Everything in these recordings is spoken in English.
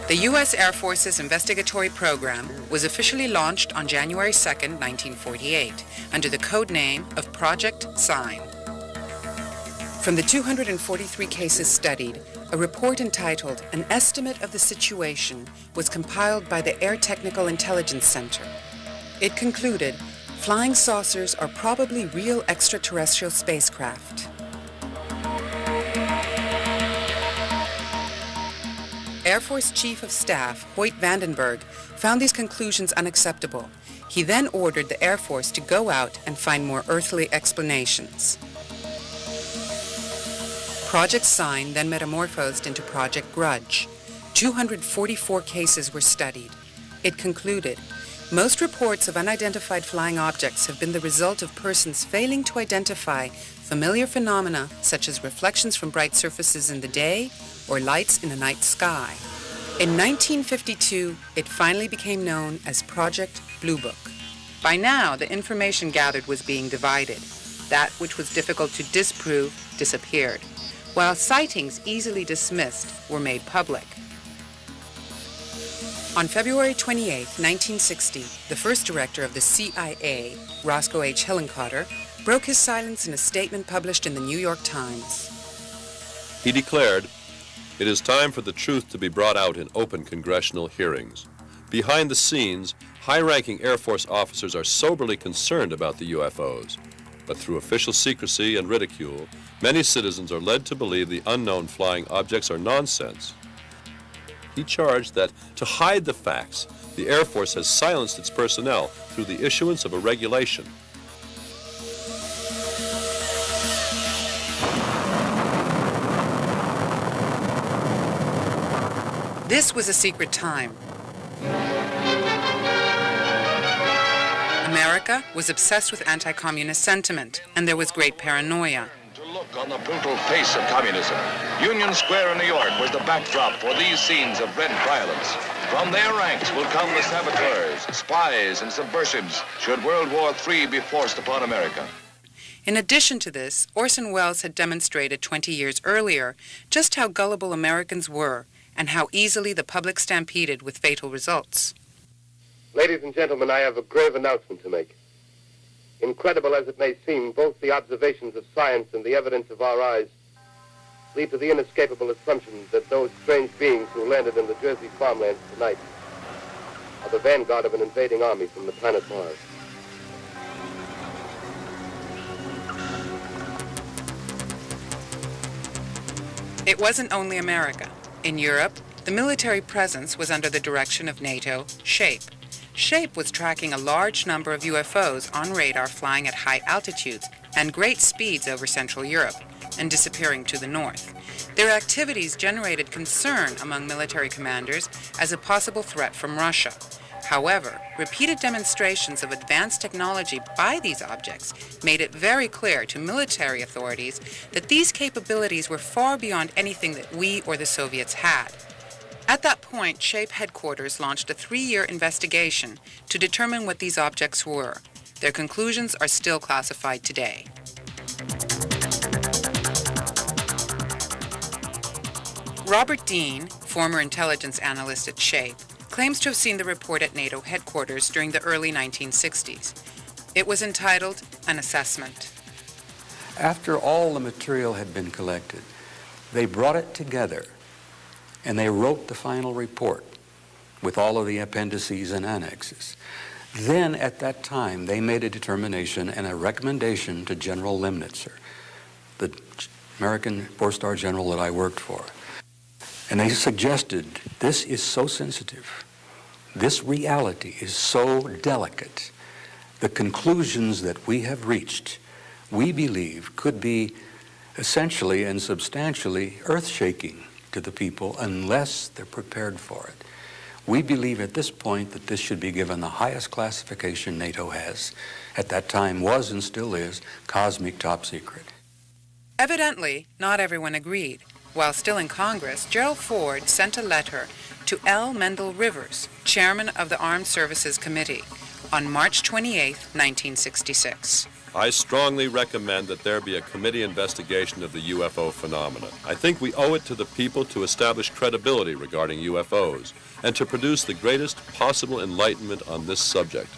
The U.S. Air Force's investigatory program was officially launched on January 2, 1948, under the code name of Project Sign. From the 243 cases studied, a report entitled An Estimate of the Situation was compiled by the Air Technical Intelligence Center. It concluded, flying saucers are probably real extraterrestrial spacecraft. Air Force Chief of Staff Hoyt Vandenberg found these conclusions unacceptable. He then ordered the Air Force to go out and find more earthly explanations. Project Sign then metamorphosed into Project Grudge. 244 cases were studied. It concluded, most reports of unidentified flying objects have been the result of persons failing to identify familiar phenomena such as reflections from bright surfaces in the day or lights in the night sky. In 1952, it finally became known as Project Blue Book. By now, the information gathered was being divided. That which was difficult to disprove disappeared, while sightings easily dismissed were made public. On February 28, 1960, the first director of the CIA, Roscoe H. Hillenkotter, broke his silence in a statement published in the New York Times. He declared, "It is time for the truth to be brought out in open congressional hearings. Behind the scenes, high-ranking Air Force officers are soberly concerned about the UFOs, but through official secrecy and ridicule, many citizens are led to believe the unknown flying objects are nonsense." He charged that to hide the facts, the Air Force has silenced its personnel through the issuance of a regulation. This was a secret time. America was obsessed with anti-communist sentiment, and there was great paranoia. To look on the brutal face of communism, Union Square in New York was the backdrop for these scenes of red violence. From their ranks will come the saboteurs, spies, and subversives should World War III be forced upon America. In addition to this, Orson Welles had demonstrated 20 years earlier just how gullible Americans were and how easily the public stampeded with fatal results. Ladies and gentlemen, I have a grave announcement to make. Incredible as it may seem, both the observations of science and the evidence of our eyes lead to the inescapable assumption that those strange beings who landed in the Jersey farmlands tonight are the vanguard of an invading army from the planet Mars. It wasn't only America. In Europe, the military presence was under the direction of NATO SHAPE. SHAPE was tracking a large number of UFOs on radar flying at high altitudes and great speeds over Central Europe and disappearing to the north. Their activities generated concern among military commanders as a possible threat from Russia. However, repeated demonstrations of advanced technology by these objects made it very clear to military authorities that these capabilities were far beyond anything that we or the Soviets had. At that point, SHAPE headquarters launched a 3-year investigation to determine what these objects were. Their conclusions are still classified today. Robert Dean, former intelligence analyst at SHAPE, claims to have seen the report at NATO headquarters during the early 1960s. It was entitled An Assessment. After all the material had been collected, they brought it together and they wrote the final report with all of the appendices and annexes. Then, at that time, they made a determination and a recommendation to General Lemnitzer, the American four-star general that I worked for. And they suggested, this is so sensitive, this reality is so delicate, the conclusions that we have reached, we believe, could be essentially and substantially earth-shaking to the people unless they're prepared for it. We believe at this point that this should be given the highest classification NATO has. At that time was and still is cosmic top secret. Evidently, not everyone agreed. While still in Congress, Gerald Ford sent a letter to L. Mendel Rivers, chairman of the Armed Services Committee, on March 28, 1966. I strongly recommend that there be a committee investigation of the UFO phenomena. I think we owe it to the people to establish credibility regarding UFOs and to produce the greatest possible enlightenment on this subject.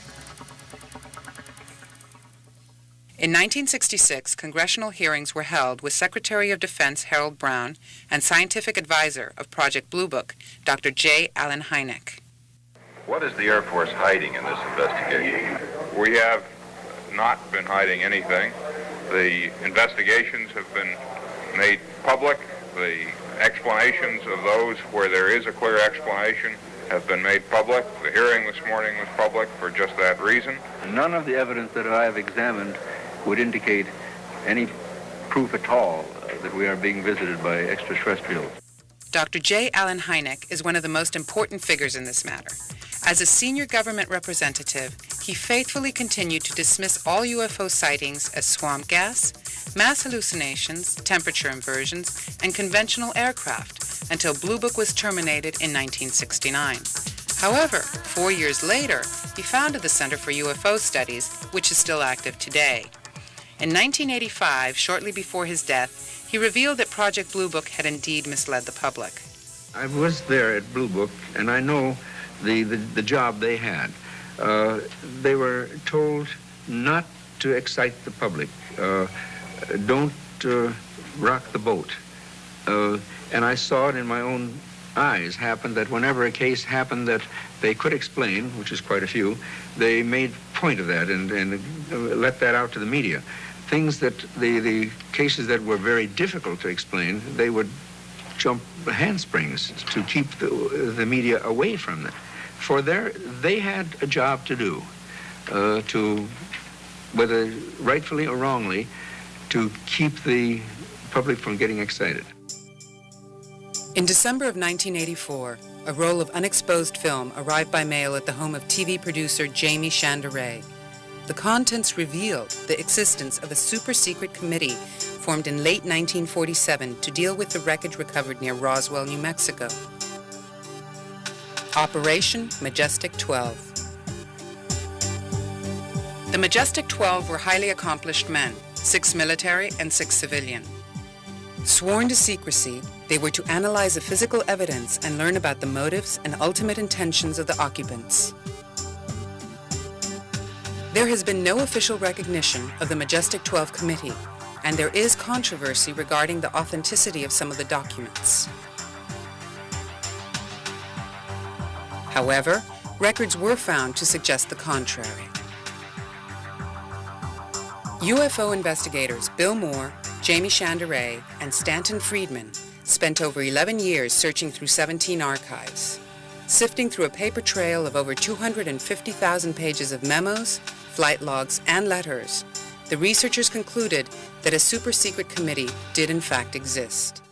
In 1966, congressional hearings were held with Secretary of Defense Harold Brown and scientific advisor of Project Blue Book, Dr. J. Allen Hynek. What is the Air Force hiding in this investigation? We have not been hiding anything. The investigations have been made public. The explanations of those where there is a clear explanation have been made public. The hearing this morning was public for just that reason. None of the evidence that I have examined would indicate any proof at all that we are being visited by extraterrestrials. Dr. J. Allen Hynek is one of the most important figures in this matter. As a senior government representative, he faithfully continued to dismiss all UFO sightings as swamp gas, mass hallucinations, temperature inversions, and conventional aircraft until Blue Book was terminated in 1969. However, 4 years later, he founded the Center for UFO Studies, which is still active today. In 1985, shortly before his death, he revealed that Project Blue Book had indeed misled the public. I was there at Blue Book, and I know the job they had. They were told not to excite the public. Don't rock the boat. And I saw it in my own eyes happen that whenever a case happened that they could explain, which is quite a few, they made point of that and let that out to the media. Things that the cases that were very difficult to explain, they would jump handsprings to keep the media away from them. For they had a job to do, to, whether rightfully or wrongly, to keep the public from getting excited. In December of 1984, a roll of unexposed film arrived by mail at the home of TV producer Jamie Chanderay. The contents revealed the existence of a super-secret committee formed in late 1947 to deal with the wreckage recovered near Roswell, New Mexico. Operation Majestic 12. The Majestic 12 were highly accomplished men, 6 military and 6 civilian. Sworn to secrecy, they were to analyze the physical evidence and learn about the motives and ultimate intentions of the occupants. There has been no official recognition of the Majestic 12 Committee, and there is controversy regarding the authenticity of some of the documents. However, records were found to suggest the contrary. UFO investigators Bill Moore, Jamie Chanderay, and Stanton Friedman spent over 11 years searching through 17 archives. Sifting through a paper trail of over 250,000 pages of memos, flight logs, and letters, the researchers concluded that a super-secret committee did in fact exist.